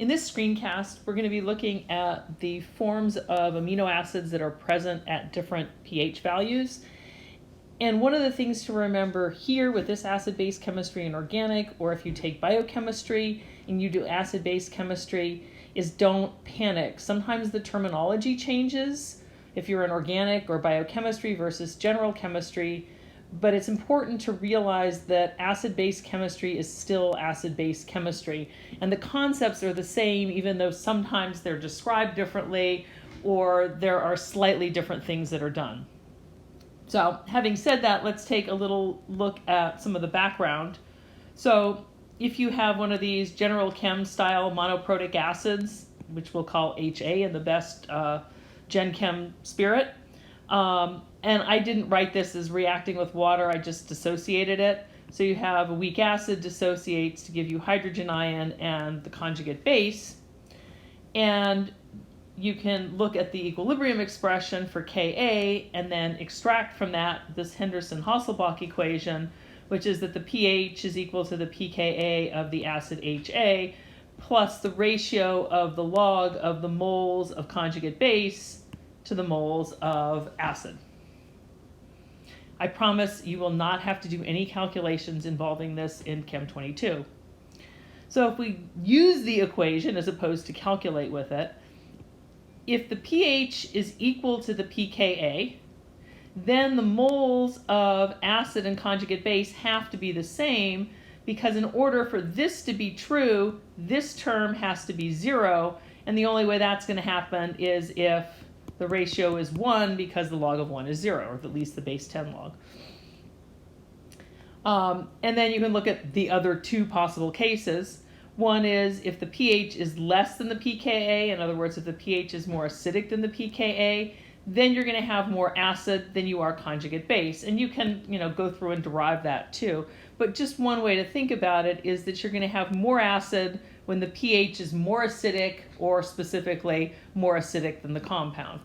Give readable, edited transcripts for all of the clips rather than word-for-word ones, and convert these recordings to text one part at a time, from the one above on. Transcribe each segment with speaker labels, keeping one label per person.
Speaker 1: In this screencast, we're going to be looking at the forms of amino acids that are present at different pH values. And one of the things to remember here with this acid-base chemistry and organic, or if you take biochemistry and you do acid-base chemistry, is don't panic. Sometimes the terminology changes if you're in organic or biochemistry versus general chemistry, but it's important to realize that acid-base chemistry is still acid-base chemistry. And the concepts are the same, even though sometimes they're described differently or there are slightly different things that are done. So having said that, let's take a little look at some of the background. So if you have one of these general chem style monoprotic acids, which we'll call HA in the best gen chem spirit, and I didn't write this as reacting with water, I just dissociated it. So you have a weak acid dissociates to give you hydrogen ion and the conjugate base. And you can look at the equilibrium expression for Ka and then extract from that this Henderson-Hasselbalch equation, which is that the pH is equal to the pKa of the acid HA plus the ratio of the log of the moles of conjugate base to the moles of acid. I promise you will not have to do any calculations involving this in Chem 22. So if we use the equation as opposed to calculate with it, if the pH is equal to the pKa, then the moles of acid and conjugate base have to be the same, because in order for this to be true, this term has to be 0, and the only way that's going to happen is if the ratio is 1, because the log of 1 is 0, or at least the base 10 log. And then you can look at the other two possible cases. One is if the pH is less than the pKa, in other words, if the pH is more acidic than the pKa, then you're going to have more acid than you are conjugate base. And you can, go through and derive that too. But just one way to think about it is that you're going to have more acid when the pH is more acidic, or specifically more acidic than the compound.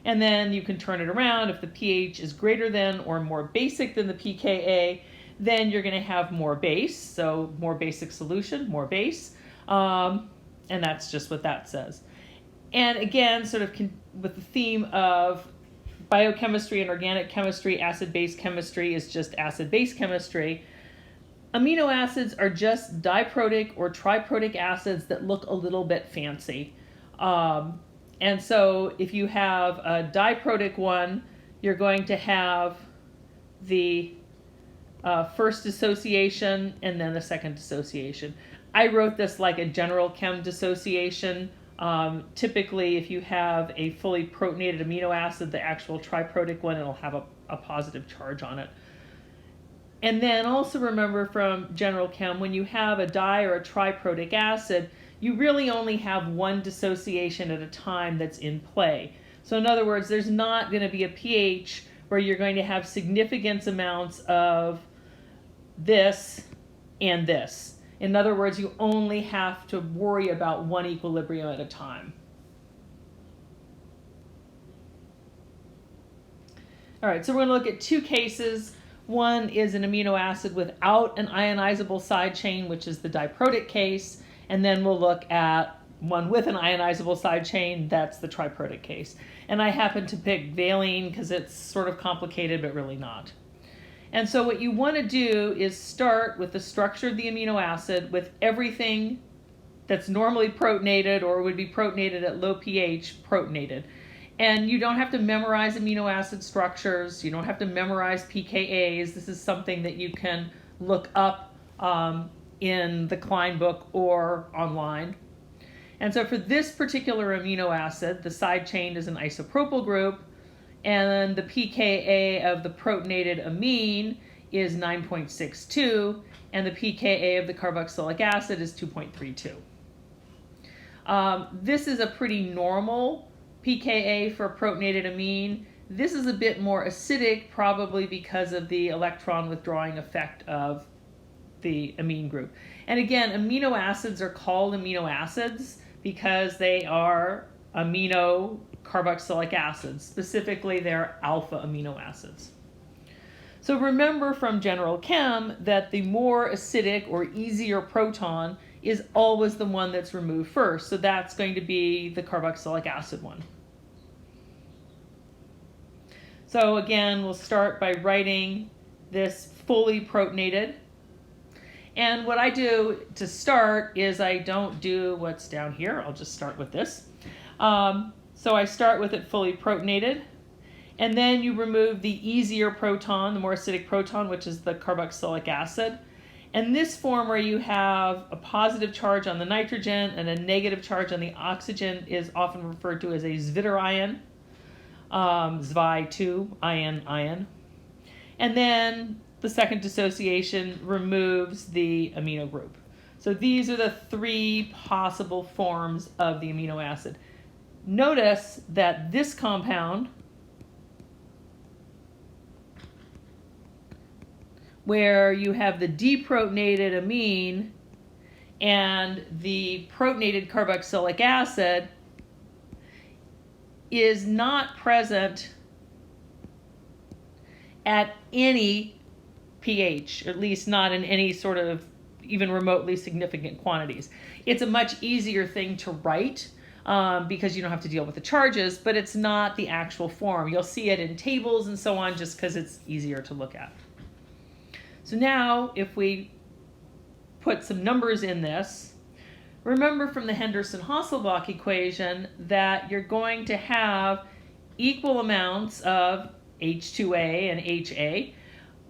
Speaker 1: And then you can turn it around. If the pH is greater than or more basic than the pKa, then you're going to have more base, so more basic solution, more base, and that's just what that says. And again, sort of with the theme of biochemistry and organic chemistry, acid-base chemistry is just acid-base chemistry. Amino acids are just diprotic or triprotic acids that look a little bit fancy. And so if you have a diprotic one, you're going to have the first dissociation and then the second dissociation. I wrote this like a general chem dissociation. Typically, if you have a fully protonated amino acid, the actual triprotic one, it'll have a positive charge on it. And then also remember from general chem, when you have a di or a triprotic acid, you really only have one dissociation at a time that's in play. So in other words, there's not going to be a pH where you're going to have significant amounts of this and this. In other words, you only have to worry about one equilibrium at a time. All right, so we're going to look at two cases. One is an amino acid without an ionizable side chain, which is the diprotic case. And then we'll look at one with an ionizable side chain, that's the triprotic case. And I happen to pick valine because it's sort of complicated, but really not. And so what you want to do is start with the structure of the amino acid with everything that's normally protonated or would be protonated at low pH protonated. And you don't have to memorize amino acid structures. You don't have to memorize pKa's. This is something that you can look up in the Klein book or online. And so for this particular amino acid, the side chain is an isopropyl group, and the pKa of the protonated amine is 9.62, and the pKa of the carboxylic acid is 2.32. This is a pretty normal pKa for a protonated amine. This is a bit more acidic, probably because of the electron withdrawing effect of the amine group. And again, amino acids are called amino acids because they are amino carboxylic acids. Specifically, they're alpha amino acids. So remember from general chem that the more acidic or easier proton is always the one that's removed first. So that's going to be the carboxylic acid one. So again, we'll start by writing this fully protonated. And what I do to start is I don't do what's down here. I'll just start with this. So I start with it fully protonated. And then you remove the easier proton, the more acidic proton, which is the carboxylic acid. And this form where you have a positive charge on the nitrogen and a negative charge on the oxygen is often referred to as a zwitterion, Zwi2, ion. And then the second dissociation removes the amino group. So these are the three possible forms of the amino acid. Notice that this compound, where you have the deprotonated amine and the protonated carboxylic acid, is not present at any pH, or at least not in any sort of even remotely significant quantities. It's a much easier thing to write because you don't have to deal with the charges, but it's not the actual form. You'll see it in tables and so on just because it's easier to look at. So now if we put some numbers in this, remember from the Henderson-Hasselbalch equation that you're going to have equal amounts of H2A and HA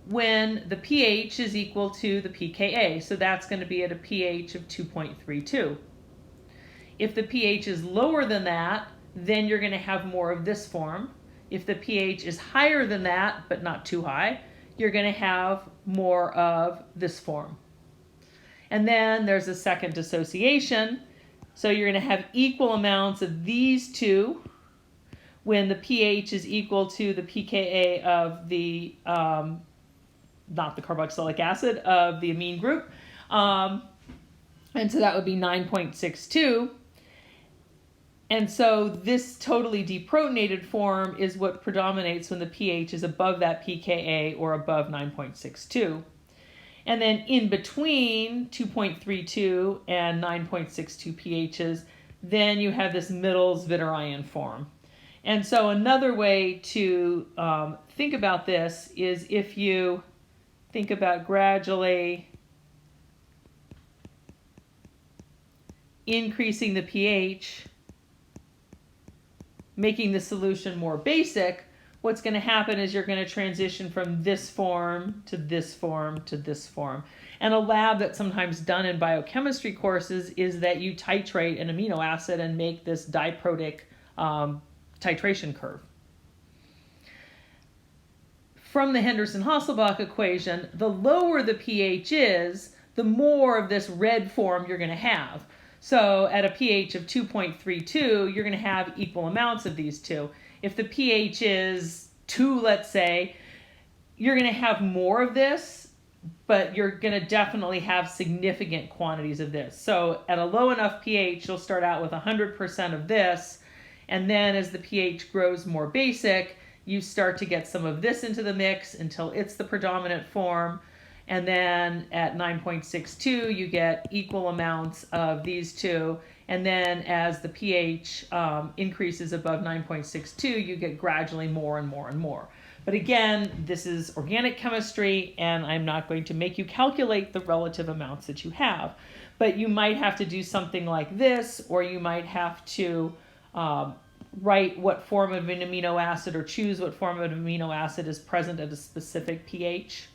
Speaker 1: when the pH is equal to the pKa. So that's going to be at a pH of 2.32. If the pH is lower than that, then you're going to have more of this form. If the pH is higher than that, but not too high, you're going to have more of this form. And then there's a second dissociation. So you're going to have equal amounts of these two when the pH is equal to the pKa of the, not the carboxylic acid, of the amine group. And so that would be 9.62. And so this totally deprotonated form is what predominates when the pH is above that pKa or above 9.62. And then in between 2.32 and 9.62 pHs, then you have this middle zwitterion form. And so another way to think about this is if you think about gradually increasing the pH, making the solution more basic, what's going to happen is you're going to transition from this form to this form to this form. And a lab that's sometimes done in biochemistry courses is that you titrate an amino acid and make this diprotic titration curve. From the Henderson-Hasselbalch equation, the lower the pH is, the more of this red form you're going to have. So at a pH of 2.32, you're going to have equal amounts of these two. If the pH is 2, let's say, you're going to have more of this, but you're going to definitely have significant quantities of this. So at a low enough pH, you'll start out with 100% of this, and then as the pH grows more basic, you start to get some of this into the mix until it's the predominant form. And then at 9.62, you get equal amounts of these two. And then as the pH increases above 9.62, you get gradually more and more and more. But again, this is organic chemistry, and I'm not going to make you calculate the relative amounts that you have. But you might have to do something like this, or you might have to write what form of an amino acid or choose what form of an amino acid is present at a specific pH.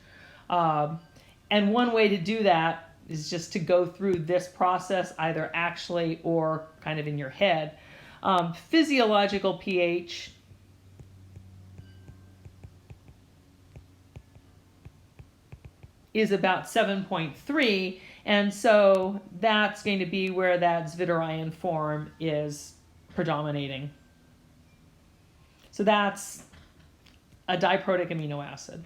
Speaker 1: And one way to do that is just to go through this process either actually or kind of in your head. Physiological pH is about 7.3, and so that's going to be where that zwitterion form is predominating. So that's a diprotic amino acid.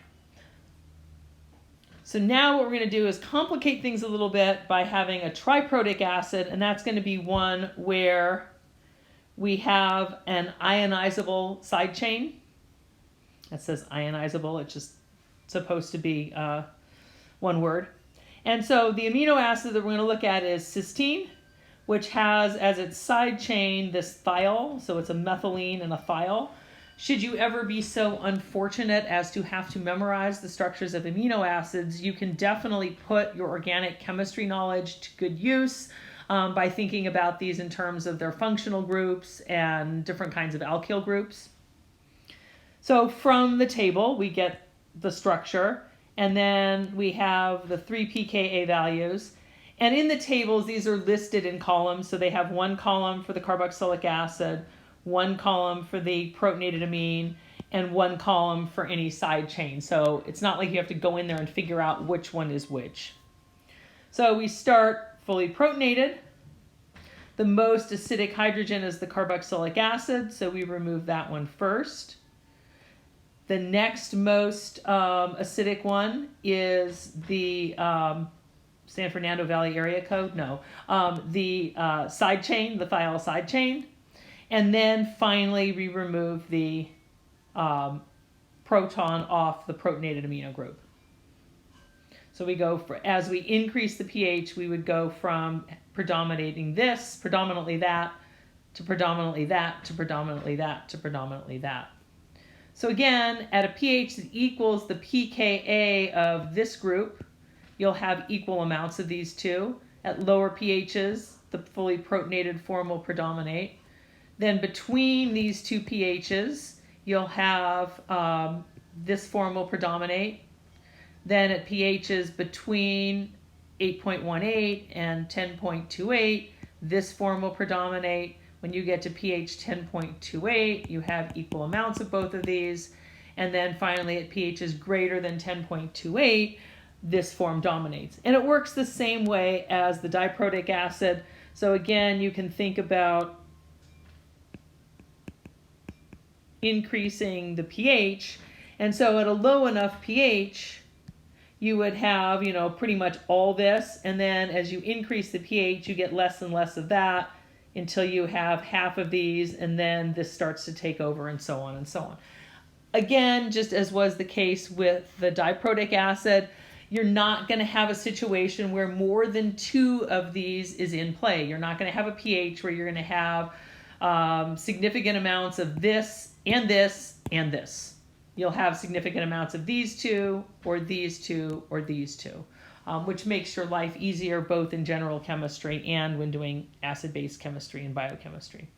Speaker 1: So now what we're going to do is complicate things a little bit by having a triprotic acid, and that's going to be one where we have an ionizable side chain. That says ionizable, it's just supposed to be one word. And so the amino acid that we're going to look at is cysteine, which has as its side chain this thiol, so it's a methylene and a thiol. Should you ever be so unfortunate as to have to memorize the structures of amino acids, you can definitely put your organic chemistry knowledge to good use by thinking about these in terms of their functional groups and different kinds of alkyl groups. So from the table, we get the structure, and then we have the 3 pKa values. And in the tables, these are listed in columns. So they have one column for the carboxylic acid, one column for the protonated amine, and one column for any side chain. So it's not like you have to go in there and figure out which one is which. So we start fully protonated. The most acidic hydrogen is the carboxylic acid, so we remove that one first. The next most acidic one is the San Fernando Valley area code? No. The side chain, the thiol side chain. And then finally we remove the proton off the protonated amino group. So we go for, as we increase the pH, we would go from predominating this, predominantly that, to predominantly that, to predominantly that, to predominantly that. So again, at a pH that equals the pKa of this group, you'll have equal amounts of these two. At lower pHs, the fully protonated form will predominate. Then between these two pHs, you'll have this form will predominate. Then at pHs between 8.18 and 10.28, this form will predominate. When you get to pH 10.28, you have equal amounts of both of these. And then finally at pHs greater than 10.28, this form dominates. And it works the same way as the diprotic acid. So again, you can think about increasing the pH. And so at a low enough pH, you would have, pretty much all this. And then as you increase the pH, you get less and less of that until you have half of these, and then this starts to take over, and so on and so on. Again, just as was the case with the diprotic acid, you're not going to have a situation where more than 2 of these is in play. You're not going to have a pH where you're going to have significant amounts of this and this and this. You'll have significant amounts of these two, or these two, or these two, which makes your life easier both in general chemistry and when doing acid-base chemistry and biochemistry.